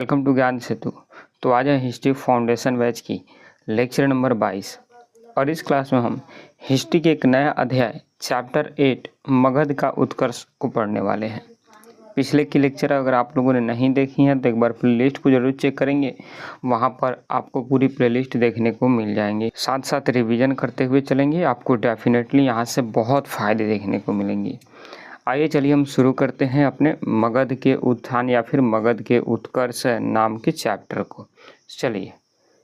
Welcome to ज्ञान सेतु। तो आज है हिस्ट्री फाउंडेशन बैच की लेक्चर नंबर 22 और इस क्लास में हम हिस्ट्री के एक नया अध्याय चैप्टर 8 मगध का उत्कर्ष को पढ़ने वाले हैं। पिछले की लेक्चर अगर आप लोगों ने नहीं देखी है तो एक बार प्लेलिस्ट को जरूर चेक करेंगे, वहाँ पर आपको पूरी प्लेलिस्ट देखने को मिल जाएंगे। साथ साथ रिवीजन करते हुए चलेंगे, आपको डेफिनेटली यहाँ से बहुत फ़ायदे देखने को मिलेंगे। आइए चलिए हम शुरू करते हैं अपने मगध के उत्थान या फिर मगध के उत्कर्ष नाम के चैप्टर को। चलिए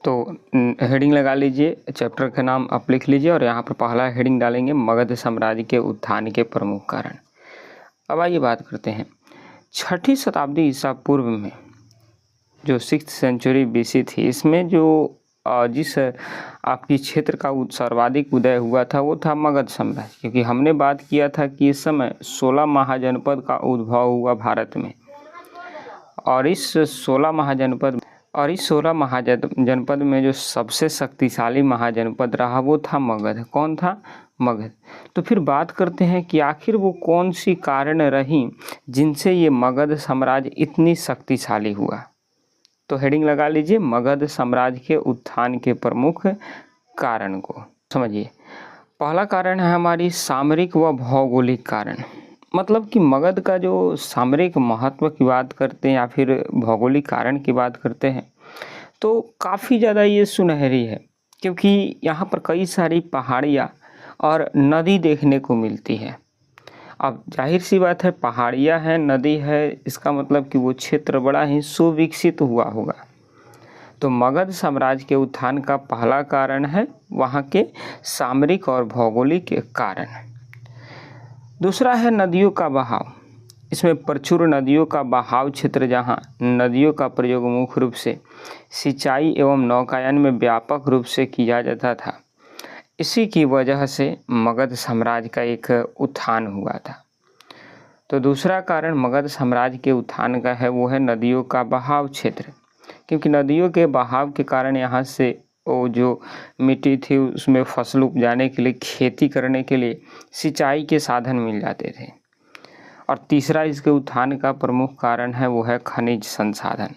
तो हेडिंग लगा लीजिए, चैप्टर का नाम आप लिख लीजिए और यहाँ पर पहला हेडिंग डालेंगे मगध साम्राज्य के उत्थान के प्रमुख कारण। अब आइए बात करते हैं 6ठी शताब्दी ईसा पूर्व में जो 6th सेंचुरी BC थी, इसमें जो जिस आपकी क्षेत्र का सर्वाधिक उदय हुआ था वो था मगध साम्राज्य, क्योंकि हमने बात किया था कि इस समय 16 महाजनपद का उद्भव हुआ भारत में और इस 16 महाजनपद में जो सबसे शक्तिशाली महाजनपद रहा वो था मगध। कौन था? मगध। तो फिर बात करते हैं कि आखिर वो कौन सी कारण रही जिनसे ये मगध साम्राज्य इतनी शक्तिशाली हुआ। तो हेडिंग लगा लीजिए मगध साम्राज्य के उत्थान के प्रमुख कारण को समझिए। पहला कारण है हमारी सामरिक व भौगोलिक कारण, मतलब कि मगध का जो सामरिक महत्व की बात करते हैं या फिर भौगोलिक कारण की बात करते हैं तो काफ़ी ज़्यादा ये सुनहरी है, क्योंकि यहाँ पर कई सारी पहाड़ियाँ और नदी देखने को मिलती है। अब जाहिर सी बात है, पहाड़ियाँ हैं, नदी है, इसका मतलब कि वो क्षेत्र बड़ा ही सुविकसित हुआ होगा। तो मगध साम्राज्य के उत्थान का पहला कारण है वहाँ के सामरिक और भौगोलिक कारण। दूसरा है नदियों का बहाव। इसमें प्रचुर नदियों का बहाव क्षेत्र, जहाँ नदियों का प्रयोग मुख्य रूप से सिंचाई एवं नौकायन में व्यापक रूप से किया जाता था, इसी की वजह से मगध साम्राज्य का एक उत्थान हुआ था। तो दूसरा कारण मगध साम्राज्य के उत्थान का है वो है नदियों का बहाव क्षेत्र, क्योंकि नदियों के बहाव के कारण यहाँ से वो जो मिट्टी थी उसमें फसल उपजाने के लिए, खेती करने के लिए सिंचाई के साधन मिल जाते थे। और तीसरा इसके उत्थान का प्रमुख कारण है वो है खनिज संसाधन।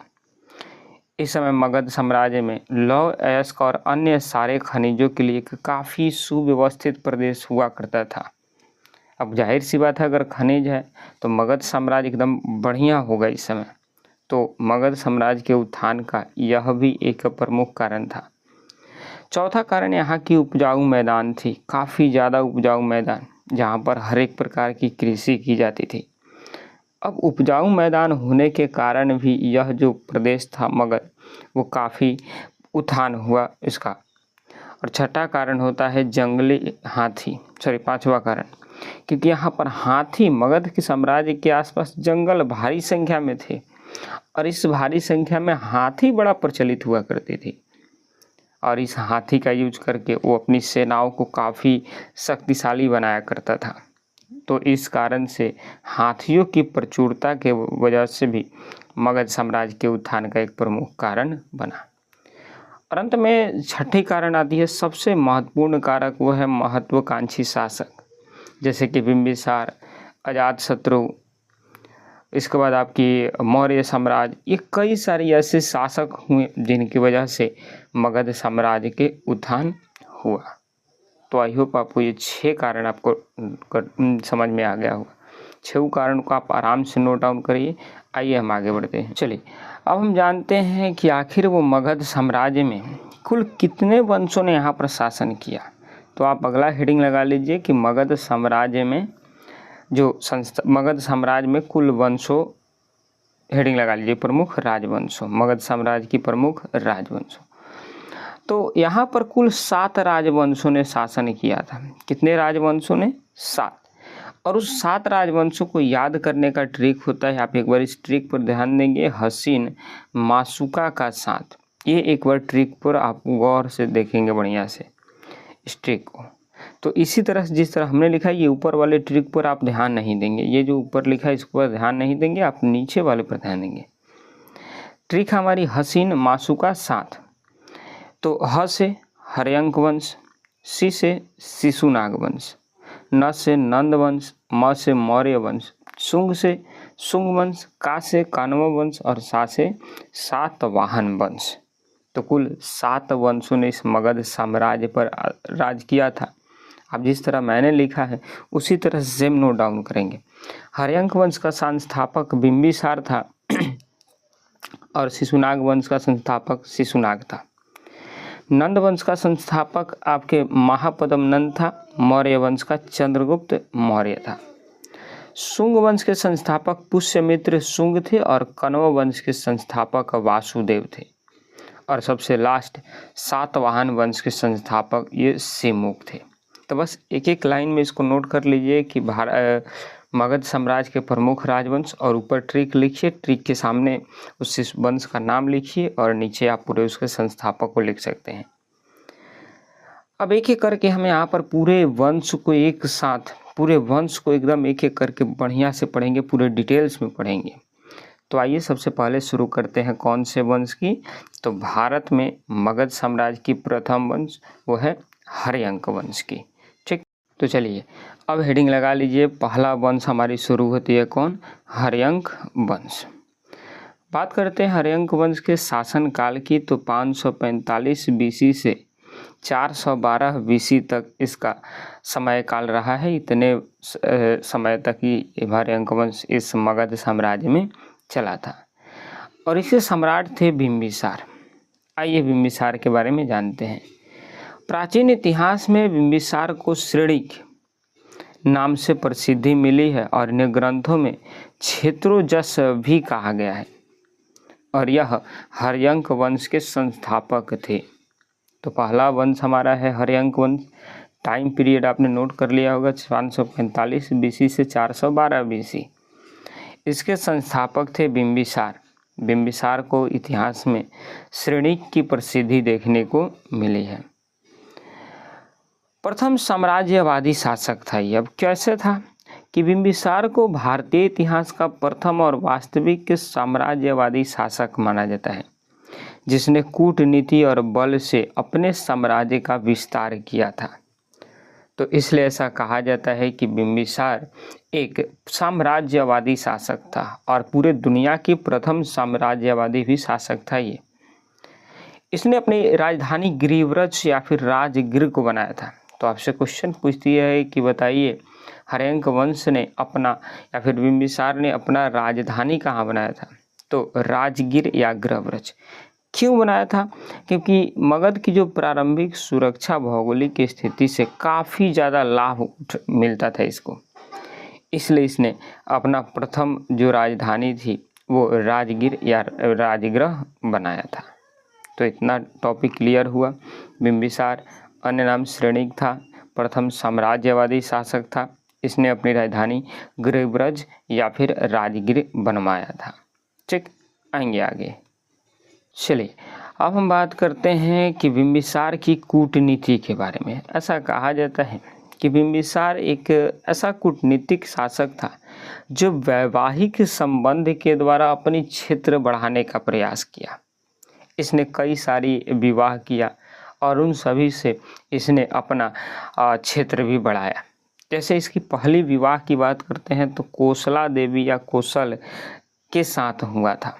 इस समय मगध साम्राज्य में लौह अयस्क और अन्य सारे खनिजों के लिए एक काफ़ी सुव्यवस्थित प्रदेश हुआ करता था। अब जाहिर सी बात है, अगर खनिज है तो मगध साम्राज्य एकदम बढ़िया होगा इस समय। तो मगध साम्राज्य के उत्थान का यह भी एक प्रमुख कारण था। चौथा कारण यहाँ की उपजाऊ मैदान थी, काफ़ी ज़्यादा उपजाऊ मैदान, जहाँ पर हर एक प्रकार की कृषि की जाती थी। अब उपजाऊ मैदान होने के कारण भी यह जो प्रदेश था मगध, वो काफ़ी उत्थान हुआ इसका। और छठा कारण होता है जंगली हाथी, पांचवा कारण, क्योंकि यहाँ पर हाथी, मगध के साम्राज्य के आसपास जंगल भारी संख्या में थे और इस भारी संख्या में हाथी बड़ा प्रचलित हुआ करती थी और इस हाथी का यूज करके वो अपनी सेनाओं को काफ़ी शक्तिशाली बनाया करता था। तो इस कारण से हाथियों की प्रचुरता के वजह से भी मगध साम्राज्य के उत्थान का एक प्रमुख कारण बना। और अंत में छठी कारण आती है सबसे महत्वपूर्ण कारक, वो है महत्वाकांक्षी शासक, जैसे कि बिंबिसार, अजातशत्रु, इसके बाद आपकी मौर्य साम्राज्य। ये कई सारे ऐसे शासक हुए जिनकी वजह से मगध साम्राज्य के उत्थान हुआ। तो आई होप आपको ये 6 कारण आपको समझ में आ गया होगा। 6 कारण को आप आराम से नोट डाउन करिए। आइए हम आगे बढ़ते हैं। चलिए अब हम जानते हैं कि आखिर वो मगध साम्राज्य में कुल कितने वंशों ने यहाँ पर शासन किया। तो आप अगला हेडिंग लगा लीजिए कि मगध साम्राज्य में मगध साम्राज्य में कुल वंशों, हेडिंग लगा लीजिए प्रमुख राजवंशों, मगध साम्राज्य की प्रमुख राजवंशों। तो यहाँ पर कुल 7 राजवंशों ने शासन किया था। कितने राजवंशों ने? 7। और उस 7 राजवंशों को याद करने का ट्रिक होता है, आप एक बार इस ट्रिक पर ध्यान देंगे, हसीन माशुका का साथ। ये एक बार ट्रिक पर आप गौर से देखेंगे बढ़िया से इस ट्रिक को। तो इसी तरह से जिस तरह हमने लिखा है, ये ऊपर वाले ट्रिक पर आप ध्यान नहीं देंगे, ये जो ऊपर लिखा है इस पर ध्यान नहीं देंगे, आप नीचे वाले पर ध्यान देंगे। ट्रिक हमारी हसीन माशुका साथ। तो ह से हर्यंक वंश, सी से शिशुनाग वंश, न से नंद वंश, म से मौर्य वंश, शुंग से शुंग वंश, का से कण्व वंश और सा से सातवाहन वंश। तो कुल 7 वंशों ने इस मगध साम्राज्य पर राज किया था। अब जिस तरह मैंने लिखा है उसी तरह सेम नोट डाउन करेंगे। हर्यंक वंश का संस्थापक बिंबिसार था और शिशुनाग वंश का संस्थापक शिशुनाग था। नंद वंश का संस्थापक आपके महापद्म नंद था। मौर्य वंश का चंद्रगुप्त मौर्य था। शुंग वंश के संस्थापक पुष्यमित्र शुंग थे और कण्व वंश के संस्थापक वासुदेव थे। और सबसे लास्ट सातवाहन वंश के संस्थापक ये सिमुक थे। तो बस एक एक लाइन में इसको नोट कर लीजिए कि मगध साम्राज्य के प्रमुख राजवंश, और ऊपर ट्रिक लिखिए, ट्रिक के सामने उस वंश का नाम लिखिए और नीचे आप पूरे उसके संस्थापक को लिख सकते हैं। अब एक एक करके हम यहाँ पर पूरे वंश को एक साथ, पूरे वंश को एकदम एक एक करके बढ़िया से पढ़ेंगे, पूरे डिटेल्स में पढ़ेंगे। तो आइए सबसे पहले शुरू करते हैं कौन से वंश की। तो भारत में मगध साम्राज्य की प्रथम वंश वो है हर्यंक वंश की। ठीक, तो चलिए अब हेडिंग लगा लीजिए। पहला वंश हमारी शुरू होती है कौन? हर्यंक वंश। बात करते हैं हर्यंक वंश के शासन काल की। तो 545 बीसी से 412 बीसी तक इसका समय काल रहा है। इतने समय तक ही हर्यंक वंश इस मगध साम्राज्य में चला था और इसके सम्राट थे बिंबिसार। आइए बिंबिसार के बारे में जानते हैं। प्राचीन इतिहास में बिंबिसार को श्रेणिक नाम से प्रसिद्धि मिली है और इन्हें ग्रंथों में क्षेत्रोजस भी कहा गया है और यह हर्यंक वंश के संस्थापक थे। तो पहला वंश हमारा है हर्यंक वंश। टाइम पीरियड आपने नोट कर लिया होगा, 545 बीसी से 412 बीसी। इसके संस्थापक थे बिंबिसार। बिंबिसार को इतिहास में श्रेणिक की प्रसिद्धि देखने को मिली है। प्रथम साम्राज्यवादी शासक था ये। अब कैसे था कि बिंबिसार को भारतीय इतिहास का प्रथम और वास्तविक साम्राज्यवादी शासक माना जाता है, जिसने कूटनीति और बल से अपने साम्राज्य का विस्तार किया था। तो इसलिए ऐसा कहा जाता है कि बिंबिसार एक साम्राज्यवादी शासक था और पूरे दुनिया की प्रथम साम्राज्यवादी भी शासक था ये। इसने अपनी राजधानी गिरिव्रज या फिर राजगृह को बनाया था। तो आपसे क्वेश्चन पूछती है कि बताइए हर्यंक वंश ने अपना या फिर बिंबिसार ने अपना राजधानी कहाँ बनाया था? तो राजगीर या गृहव्रज। क्यों बनाया था? क्योंकि मगध की जो प्रारंभिक सुरक्षा भौगोलिक स्थिति से काफ़ी ज़्यादा लाभ मिलता था इसको, इसलिए इसने अपना प्रथम जो राजधानी थी वो राजगीर या राजगृह बनाया था। तो इतना टॉपिक क्लियर हुआ। बिंबिसार अन्य नाम श्रेणिक था, प्रथम साम्राज्यवादी शासक था। इसने अपनी राजधानी गिरिव्रज या फिर राजगीर बनवाया था। ठीक, आएंगे आगे। चलिए अब हम बात करते हैं कि बिंबिसार की कूटनीति के बारे में। ऐसा कहा जाता है कि बिंबिसार एक ऐसा कूटनीतिक शासक था जो वैवाहिक संबंध के द्वारा अपनी क्षेत्र बढ़ाने का प्रयास किया। इसने कई सारी विवाह किया और उन सभी से इसने अपना क्षेत्र भी बढ़ाया। जैसे इसकी पहली विवाह की बात करते हैं तो कोसला देवी या कोसल के साथ हुआ था।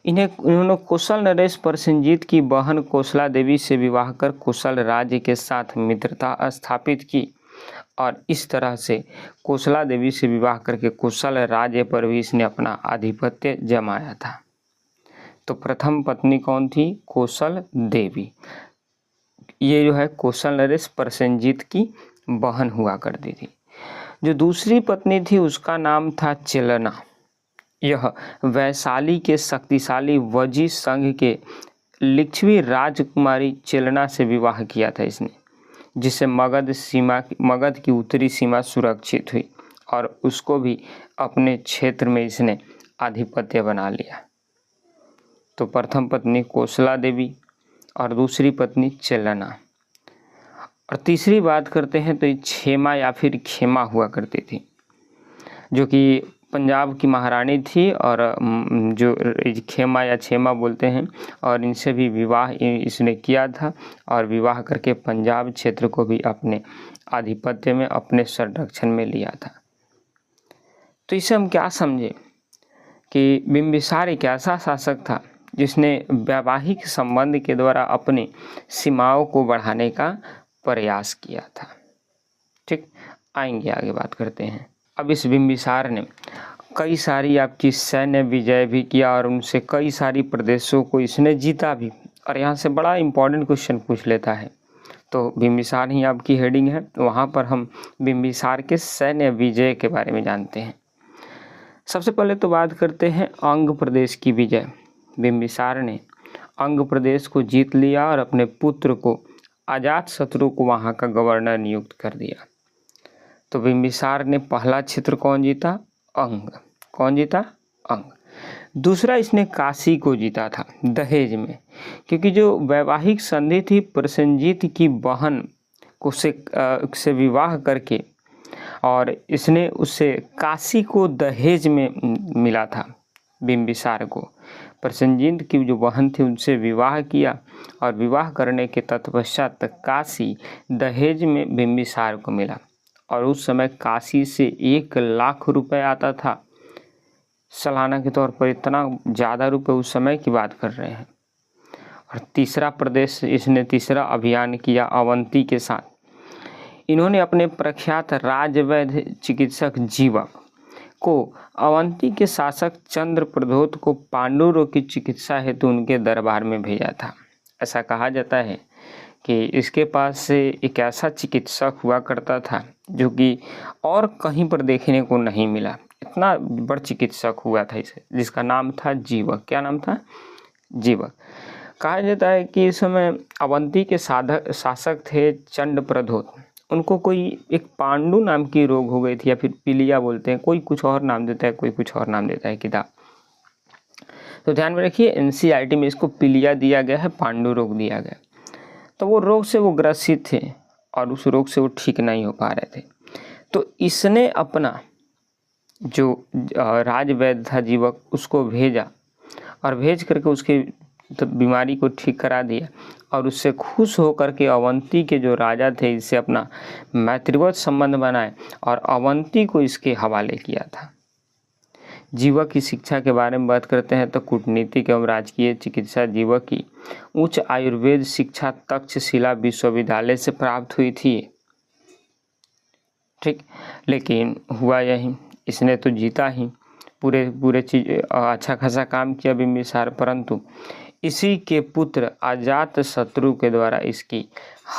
इन्होंने कोसल नरेश प्रसेनजीत की बहन कोसला देवी से विवाह कर कोसल राज्य के साथ मित्रता स्थापित की और इस तरह से कोसला देवी से विवाह करके कोसल राज्य पर भी इसने अपना आधिपत्य जमाया था। तो प्रथम पत्नी कौन थी? कोसल देवी। ये जो है कोसल नरेश प्रसेनजीत की बहन हुआ करती थी। जो दूसरी पत्नी थी उसका नाम था चेलना। यह वैशाली के शक्तिशाली वजी संघ के लिच्छवी राजकुमारी चेलना से विवाह किया था इसने, जिससे मगध की उत्तरी सीमा सुरक्षित हुई और उसको भी अपने क्षेत्र में इसने आधिपत्य बना लिया। तो प्रथम पत्नी कोसला देवी और दूसरी पत्नी चेलना। और तीसरी बात करते हैं तो ये क्षेमा या फिर खेमा हुआ करती थी, जो कि पंजाब की महारानी थी और जो खेमा या क्षेमा बोलते हैं, और इनसे भी विवाह इसने किया था और विवाह करके पंजाब क्षेत्र को भी अपने आधिपत्य में, अपने संरक्षण में लिया था। तो इससे हम क्या समझे कि बिंबिसार एक ऐसा शासक था जिसने वैवाहिक संबंध के द्वारा अपनी सीमाओं को बढ़ाने का प्रयास किया था। ठीक, आएंगे आगे बात करते हैं। अब इस बिंबिसार ने कई सारी आपकी सैन्य विजय भी किया और उनसे कई सारी प्रदेशों को इसने जीता भी। और यहाँ से बड़ा इंपॉर्टेंट क्वेश्चन पूछ लेता है, तो बिंबिसार ही आपकी हेडिंग है, वहाँ पर हम बिंबिसार के सैन्य विजय के बारे में जानते हैं। सबसे पहले तो बात करते हैं अंग प्रदेश की विजय। बिंबिसार ने अंग प्रदेश को जीत लिया और अपने पुत्र को अजातशत्रु को वहाँ का गवर्नर नियुक्त कर दिया। तो बिंबिसार ने पहला क्षेत्र कौन जीता? अंग। कौन जीता? अंग। दूसरा इसने काशी को जीता था दहेज में, क्योंकि जो वैवाहिक संधि थी प्रसेनजीत की बहन को से विवाह करके, और इसने उससे काशी को दहेज में मिला था। बिंबिसार को प्रसेनजीत की जो बहन थी उनसे विवाह किया और विवाह करने के तत्पश्चात काशी दहेज में बिंबिसार को मिला। और उस समय काशी से 1 लाख रुपए आता था सालाना के तौर पर। इतना ज़्यादा रुपए उस समय की बात कर रहे हैं। और तीसरा प्रदेश इसने तीसरा अभियान किया अवंती के साथ। इन्होंने अपने प्रख्यात राजवैद्य चिकित्सक जीवक को अवंती के शासक चंद्रप्रद्योत को पांडुरों की चिकित्सा हेतु उनके दरबार में भेजा था। ऐसा कहा जाता है कि इसके पास से एक ऐसा चिकित्सक हुआ करता था जो कि और कहीं पर देखने को नहीं मिला। इतना बड़ा चिकित्सक हुआ था इसे, जिसका नाम था जीवक। क्या नाम था? जीवक। कहा जाता है कि इस समय अवंती के शासक थे चंद्रप्रद्योत। उनको कोई एक पांडु नाम की रोग हो गई थी, या फिर पीलिया बोलते हैं, कोई कुछ और नाम देता है, कोई कुछ और नाम देता है किताब। तो ध्यान में रखिए, एनसीईआरटी में इसको पीलिया दिया गया है, पांडु रोग दिया गया। तो वो रोग से वो ग्रसित थे और उस रोग से वो ठीक नहीं हो पा रहे थे। तो इसने अपना जो राजवैद्य था जीवक उसको भेजा और भेज करके उसकी बीमारी को ठीक करा दिया। और उससे खुश होकर के अवंती के जो राजा थे इससे अपना मैत्रीवत संबंध बनाए और अवंती को इसके हवाले किया था। जीवक की शिक्षा के बारे में बात करते हैं तो कूटनीतिक एवं राजकीय चिकित्सा जीवक की उच्च आयुर्वेद शिक्षा तक्षशिला विश्वविद्यालय से प्राप्त हुई थी। ठीक, लेकिन हुआ यही, इसने तो जीता ही, पूरे चीज अच्छा खासा काम किया बिंबिसार, परंतु इसी के पुत्र अजातशत्रु के द्वारा इसकी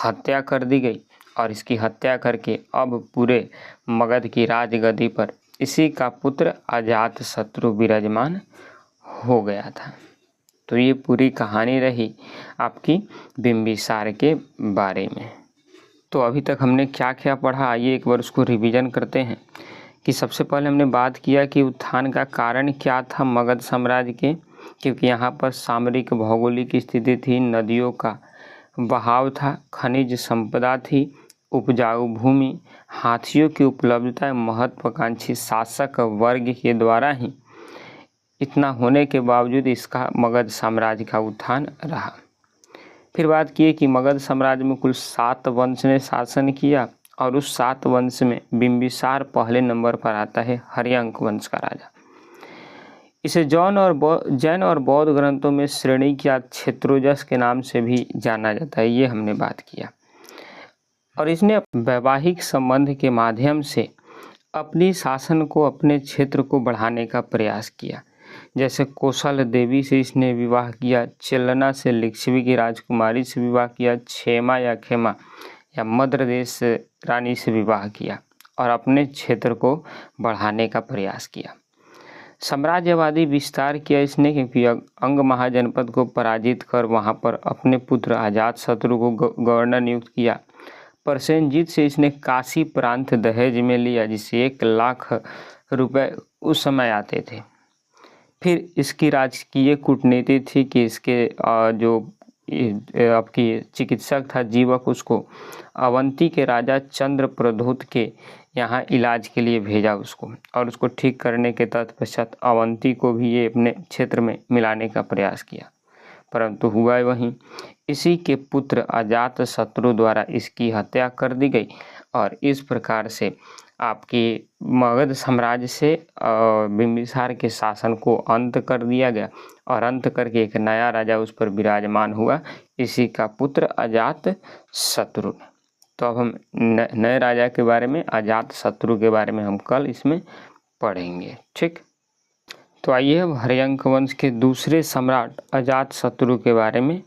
हत्या कर दी गई। और इसकी हत्या करके अब पूरे मगध की राजगद्दी पर इसी का पुत्र अजातशत्रु विराजमान हो गया था। तो ये पूरी कहानी रही आपकी बिंबिसार के बारे में। तो अभी तक हमने क्या क्या पढ़ा, आइए एक बार उसको रिवीजन करते हैं। कि सबसे पहले हमने बात किया कि उत्थान का कारण क्या था मगध साम्राज्य के, क्योंकि यहाँ पर सामरिक भौगोलिक स्थिति थी, नदियों का बहाव था, खनिज संपदा थी, उपजाऊ भूमि, हाथियों की उपलब्धता, महत्वाकांक्षी शासक वर्ग के द्वारा ही इतना होने के बावजूद इसका मगध साम्राज्य का उत्थान रहा। फिर बात की कि मगध साम्राज्य में कुल 7 वंश ने शासन किया और उस 7 वंश में बिंबिसार पहले नंबर पर आता है, हर्यंक वंश का राजा। इसे जैन और बौद्ध ग्रंथों में श्रेणी या क्षेत्रोजस के नाम से भी जाना जाता है, ये हमने बात किया। और इसने वैवाहिक संबंध के माध्यम से अपनी शासन को, अपने क्षेत्र को बढ़ाने का प्रयास किया। जैसे कौशल देवी से इसने विवाह किया, चेलना से लिच्छवी की राजकुमारी से विवाह किया, क्षेमा या खेमा या मद्र देश रानी से विवाह किया और अपने क्षेत्र को बढ़ाने का प्रयास किया। साम्राज्यवादी विस्तार किया इसने, क्योंकि अंग महाजनपद को पराजित कर वहां पर अपने पुत्र अजातशत्रु को गवर्नर नियुक्त किया। प्रसेनजीत से इसने काशी प्रांत दहेज में लिया, जिससे 1 लाख रुपए उस समय आते थे। फिर इसकी राजकीय कूटनीति थी कि इसके जो आपकी चिकित्सक था जीवक, उसको अवंती के राजा चंद्रप्रद्योत के यहाँ इलाज के लिए भेजा उसको, और उसको ठीक करने के तत्पश्चात अवंती को भी ये अपने क्षेत्र में मिलाने का प्रयास किया, परंतु हुआ वहीं। इसी के पुत्र अजातशत्रु द्वारा इसकी हत्या कर दी गई और इस प्रकार से आपकी मगध साम्राज्य से बिंबिसार के शासन को अंत कर दिया गया और अंत करके एक नया राजा उस पर विराजमान हुआ, इसी का पुत्र अजात शत्रु। तो अब हम नए राजा के बारे में, अजात शत्रु के बारे में हम कल इसमें पढ़ेंगे। ठीक, तो आइए अब हर्यंक वंश के दूसरे सम्राट अजात शत्रु के बारे में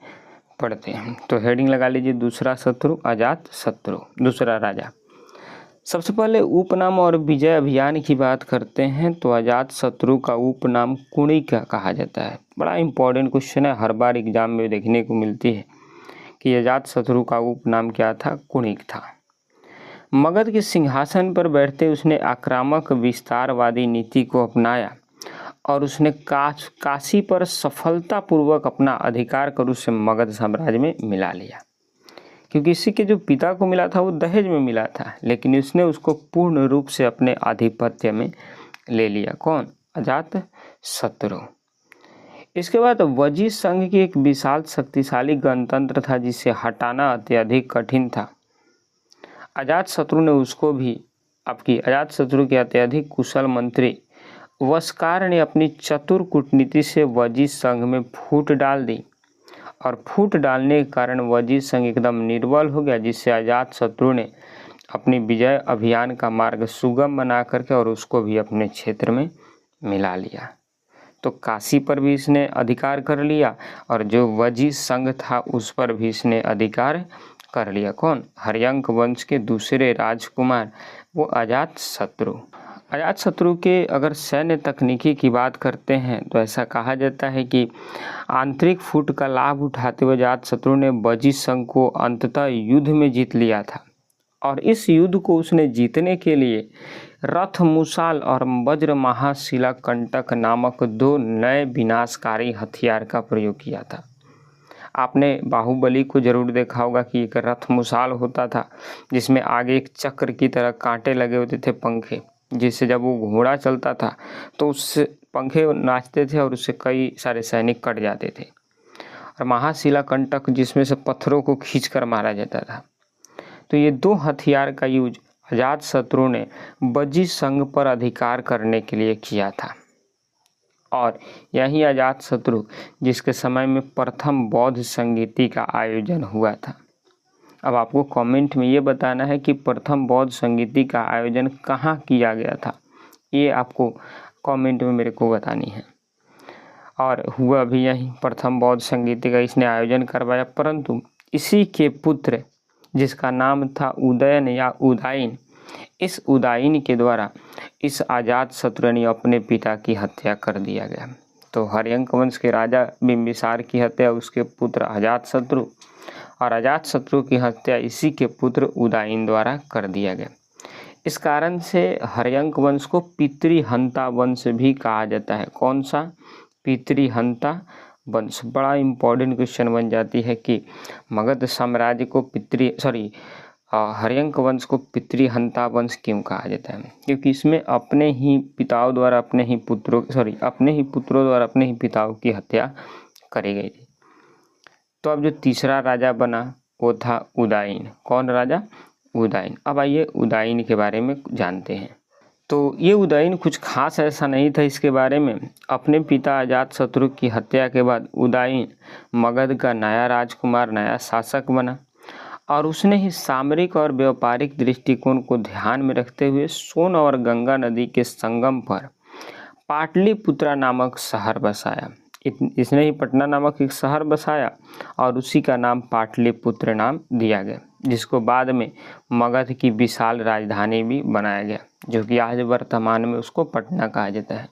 पढ़ते हैं। तो हेडिंग लगा लीजिए, दूसरा शत्रु अजात शत्रु, दूसरा राजा। सबसे पहले उपनाम और विजय अभियान की बात करते हैं तो अजात शत्रु का उपनाम कुणिक कहा जाता है। बड़ा इंपॉर्टेंट क्वेश्चन है, हर बार एग्जाम में देखने को मिलती है कि अजात शत्रु का उपनाम क्या था, कुणिक था। मगध के सिंहासन पर बैठते उसने आक्रामक विस्तारवादी नीति को अपनाया और उसने काशी पर सफलतापूर्वक अपना अधिकार कर उसे मगध साम्राज्य में मिला लिया। क्योंकि इसी के जो पिता को मिला था वो दहेज में मिला था, लेकिन उसने उसको पूर्ण रूप से अपने आधिपत्य में ले लिया। कौन? अजात शत्रु। इसके बाद वजी संघ की एक विशाल शक्तिशाली गणतंत्र था जिसे हटाना अत्यधिक कठिन था। अजात शत्रु ने उसको भी अजात शत्रु के अत्यधिक कुशल मंत्री वस्कार ने अपनी चतुर कूटनीति से वजी संघ में फूट डाल दी और फूट डालने के कारण वजी संघ एकदम निर्बल हो गया, जिससे अजात शत्रु ने अपनी विजय अभियान का मार्ग सुगम बना करके और उसको भी अपने क्षेत्र में मिला लिया। तो काशी पर भी इसने अधिकार कर लिया और जो वजी संघ था उस पर भी इसने अधिकार कर लिया। कौन? हर्यंक वंश के दूसरे राजकुमार वो अजात शत्रु। अजात शत्रु के अगर सैन्य तकनीकी की बात करते हैं तो ऐसा कहा जाता है कि आंतरिक फूट का लाभ उठाते हुए अजात शत्रु ने वजी संघ को अंततः युद्ध में जीत लिया था और इस युद्ध को उसने जीतने के लिए रथ मुसाल और वज्र महाशिला कंटक नामक दो नए विनाशकारी हथियार का प्रयोग किया था। आपने बाहुबली को जरूर देखा होगा कि एक रथ मुसाल होता था जिसमें आगे एक चक्र की तरह कांटे लगे होते थे, पंखे, जिससे जब वो घोड़ा चलता था तो उससे पंखे नाचते थे और उससे कई सारे सैनिक कट जाते थे। और महाशिला कंटक जिसमें से पत्थरों को खींचकर मारा जाता था। तो ये दो हथियार का यूज अजात शत्रु ने वजी संघ पर अधिकार करने के लिए किया था और यही अजात शत्रु जिसके समय में प्रथम बौद्ध संगीति का आयोजन हुआ था। अब आपको कमेंट में ये बताना है कि प्रथम बौद्ध संगीति का आयोजन कहाँ किया गया था, ये आपको कमेंट में मेरे को बतानी है। और हुआ भी यही प्रथम बौद्ध संगीति का इसने आयोजन करवाया, परंतु इसी के पुत्र जिसका नाम था उदयन या उदायन, इस उदायन के द्वारा इस अजात शत्रु ने अपने पिता की हत्या कर दिया गया। तो हर्यंक वंश के राजा बिंबिसार की हत्या उसके पुत्र अजात शत्रु और अजात शत्रु की हत्या इसी के पुत्र उदायन द्वारा कर दिया गया। इस कारण से हर्यंक वंश को पितृहंता वंश भी कहा जाता है। कौन सा? पितृहंता वंश। बड़ा इंपॉर्टेंट क्वेश्चन बन जाती है कि मगध साम्राज्य को हर्यंक वंश को पितृहंता वंश क्यों कहा जाता है? क्योंकि इसमें अपने ही पुत्रों द्वारा अपने ही पुत्रों द्वारा अपने ही पिताओं की हत्या करी गई थी। तो अब जो तीसरा राजा बना वो था उदायन। कौन राजा? उदायन। अब आइए उदायन के बारे में जानते हैं। तो ये उदायन कुछ खास ऐसा नहीं था इसके बारे में। अपने पिता अजात शत्रु की हत्या के बाद उदायन मगध का नया राजकुमार, नया शासक बना और उसने ही सामरिक और व्यापारिक दृष्टिकोण को ध्यान में रखते हुए सोन और गंगा नदी के संगम पर पाटलिपुत्रा नामक शहर बसाया। इसने ही पटना नामक एक शहर बसाया और उसी का नाम पाटलिपुत्र नाम दिया गया, जिसको बाद में मगध की विशाल राजधानी भी बनाया गया, जो कि आज वर्तमान में उसको पटना कहा जाता है।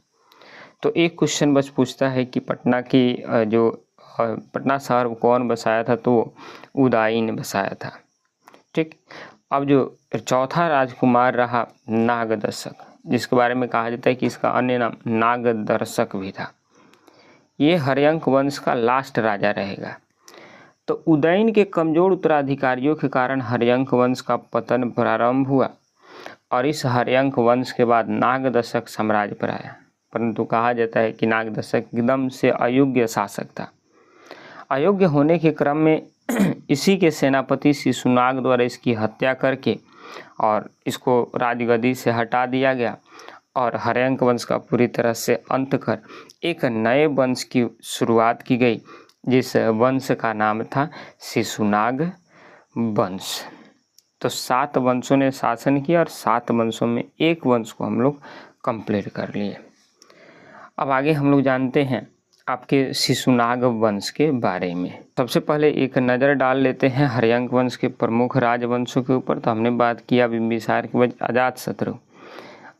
तो एक क्वेश्चन बस पूछता है कि पटना शहर कौन बसाया था? तो उदायन ने बसाया था। ठीक। अब जो चौथा राजकुमार रहा नागदर्शक, जिसके बारे में कहा जाता है कि इसका अन्य नाम नागदर्शक भी था। ये हर्यंक वंश का लास्ट राजा रहेगा। तो उदयन के कमजोर उत्तराधिकारियों के कारण हर्यंक वंश का पतन प्रारंभ हुआ और इस हर्यंक वंश के बाद नागदर्शक साम्राज्य पर आया। परंतु कहा जाता है कि नागदर्शक एकदम से अयोग्य शासक था। अयोग्य होने के क्रम में इसी के सेनापति शिशुनाग द्वारा इसकी हत्या करके और इसको राजगद्दी से हटा दिया गया और हर्यंक वंश का पूरी तरह से अंत कर एक नए वंश की शुरुआत की गई, जिस वंश का नाम था शिशुनाग वंश। तो 7 वंशों ने शासन किया और 7 वंशों में एक वंश को हम लोग कंप्लीट कर लिए। अब आगे हम लोग जानते हैं आपके शिशुनाग वंश के बारे में। सबसे पहले एक नज़र डाल लेते हैं हर्यंक वंश के प्रमुख राजवंशों के ऊपर। तो हमने बात किया बिंबिसार के बाद अजातशत्रु।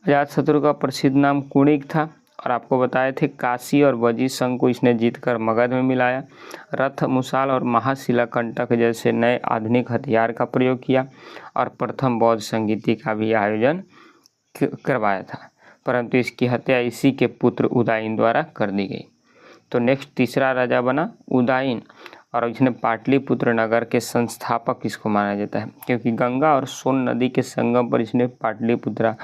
अजातशत्रु का प्रसिद्ध नाम कुणिक था और आपको बताए थे काशी और वजी संघ को इसने जीतकर मगध में मिलाया। रथ, मुसाल और महाशिलाकंटक जैसे नए आधुनिक हथियार का प्रयोग किया और प्रथम बौद्ध संगीति का भी आयोजन करवाया था, परंतु इसकी हत्या इसी के पुत्र उदयन द्वारा कर दी गई। तो नेक्स्ट तीसरा राजा बना उदयन और इसने पाटलिपुत्र नगर के संस्थापक इसको माना जाता है, क्योंकि गंगा और सोन नदी के संगम पर इसने पाटलिपुत्र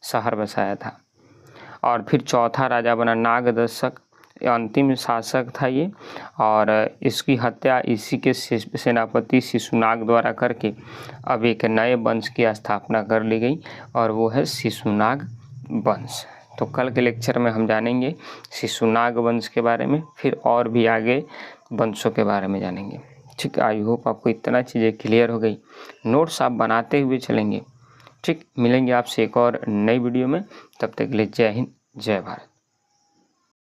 शहर बसाया था। और फिर चौथा राजा बना नागदशक, अंतिम शासक था ये, और इसकी हत्या इसी के सेनापति शिशुनाग द्वारा करके अब एक नए वंश की स्थापना कर ली गई और वो है शिशुनाग वंश। तो कल के लेक्चर में हम जानेंगे शिशुनाग वंश के बारे में, फिर और भी आगे वंशों के बारे में जानेंगे। ठीक, आई होप आपको इतना चीज़ें क्लियर हो गई। नोट्स आप बनाते हुए चलेंगे। ठीक, मिलेंगे आपसे एक और नई वीडियो में। तब तक के लिए जय हिंद, जय भारत।